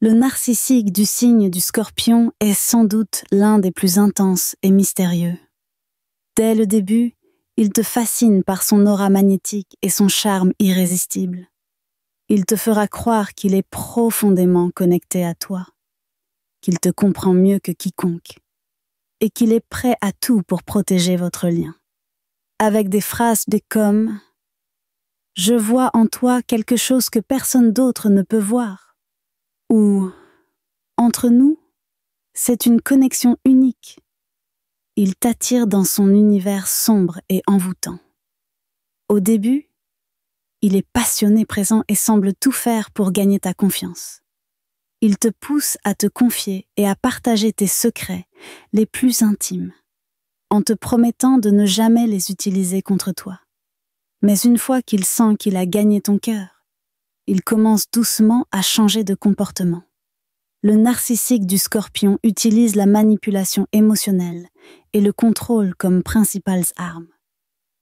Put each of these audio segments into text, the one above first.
Le narcissique du signe du Scorpion est sans doute l'un des plus intenses et mystérieux. Dès le début, il te fascine par son aura magnétique et son charme irrésistible. Il te fera croire qu'il est profondément connecté à toi, qu'il te comprend mieux que quiconque, et qu'il est prêt à tout pour protéger votre lien. Avec des phrases comme « Je vois en toi quelque chose que personne d'autre ne peut voir » ou « Entre nous, c'est une connexion unique ». Il t'attire dans son univers sombre et envoûtant. Au début, il est passionné, présent et semble tout faire pour gagner ta confiance. Il te pousse à te confier et à partager tes secrets les plus intimes, en te promettant de ne jamais les utiliser contre toi. Mais une fois qu'il sent qu'il a gagné ton cœur, il commence doucement à changer de comportement. Le narcissique du Scorpion utilise la manipulation émotionnelle et le contrôle comme principales armes.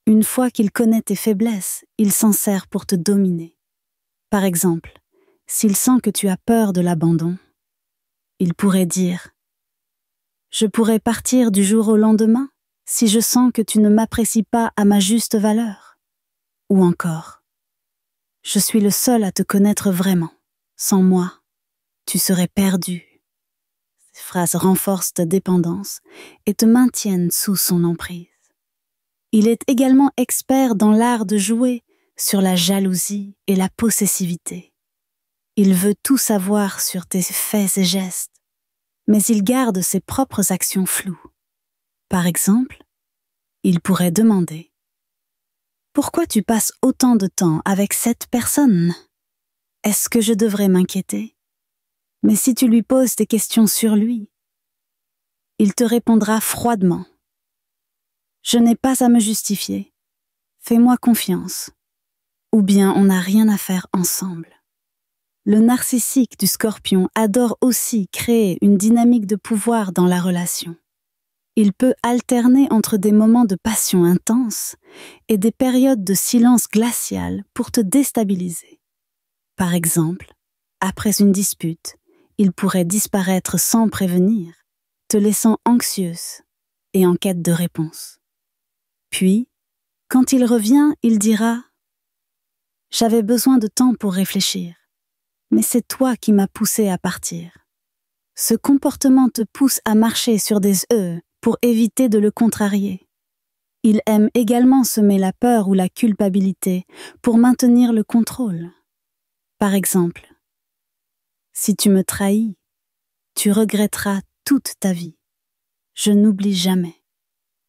Une fois qu'il connaît tes faiblesses, il s'en sert pour te dominer. Par exemple, s'il sent que tu as peur de l'abandon, il pourrait dire « Je pourrais partir du jour au lendemain si je sens que tu ne m'apprécies pas à ma juste valeur. » Ou encore « Je suis le seul à te connaître vraiment. Sans moi, tu serais perdu. » Ces phrases renforcent ta dépendance et te maintiennent sous son emprise. Il est également expert dans l'art de jouer sur la jalousie et la possessivité. Il veut tout savoir sur tes faits et gestes, mais il garde ses propres actions floues. Par exemple, il pourrait demander « Pourquoi tu passes autant de temps avec cette personne? Est-ce que je devrais m'inquiéter? » Mais si tu lui poses des questions sur lui, il te répondra froidement « Je n'ai pas à me justifier, fais-moi confiance, ou bien on n'a rien à faire ensemble. » Le narcissique du Scorpion adore aussi créer une dynamique de pouvoir dans la relation. Il peut alterner entre des moments de passion intense et des périodes de silence glacial pour te déstabiliser. Par exemple, après une dispute, il pourrait disparaître sans prévenir, te laissant anxieuse et en quête de réponse. Puis, quand il revient, il dira « J'avais besoin de temps pour réfléchir, mais c'est toi qui m'as poussé à partir. » Ce comportement te pousse à marcher sur des œufs pour éviter de le contrarier. Il aime également semer la peur ou la culpabilité pour maintenir le contrôle. Par exemple, « Si tu me trahis, tu regretteras toute ta vie. Je n'oublie jamais. »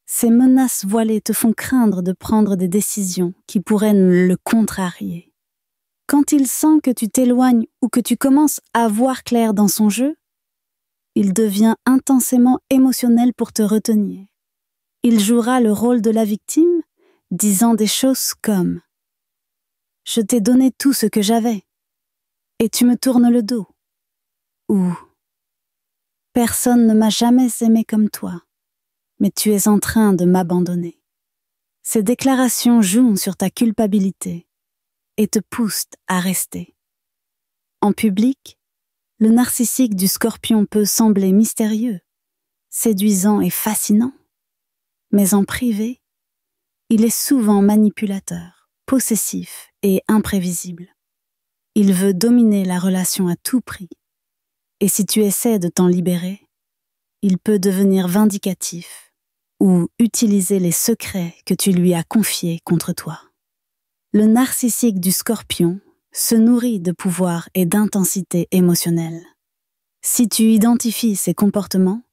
Ces menaces voilées te font craindre de prendre des décisions qui pourraient le contrarier. Quand il sent que tu t'éloignes ou que tu commences à voir clair dans son jeu, il devient intensément émotionnel pour te retenir. Il jouera le rôle de la victime, disant des choses comme « Je t'ai donné tout ce que j'avais, et tu me tournes le dos. » Ou « Personne ne m'a jamais aimé comme toi, mais tu es en train de m'abandonner. » Ces déclarations jouent sur ta culpabilité et te poussent à rester. En public, le narcissique du Scorpion peut sembler mystérieux, séduisant et fascinant, mais en privé, il est souvent manipulateur, possessif et imprévisible. Il veut dominer la relation à tout prix, et si tu essaies de t'en libérer, il peut devenir vindicatif ou utiliser les secrets que tu lui as confiés contre toi. Le narcissique du Scorpion se nourrit de pouvoir et d'intensité émotionnelle. Si tu identifies ces comportements,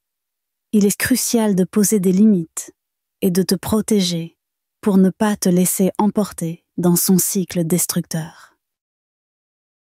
il est crucial de poser des limites et de te protéger pour ne pas te laisser emporter dans son cycle destructeur.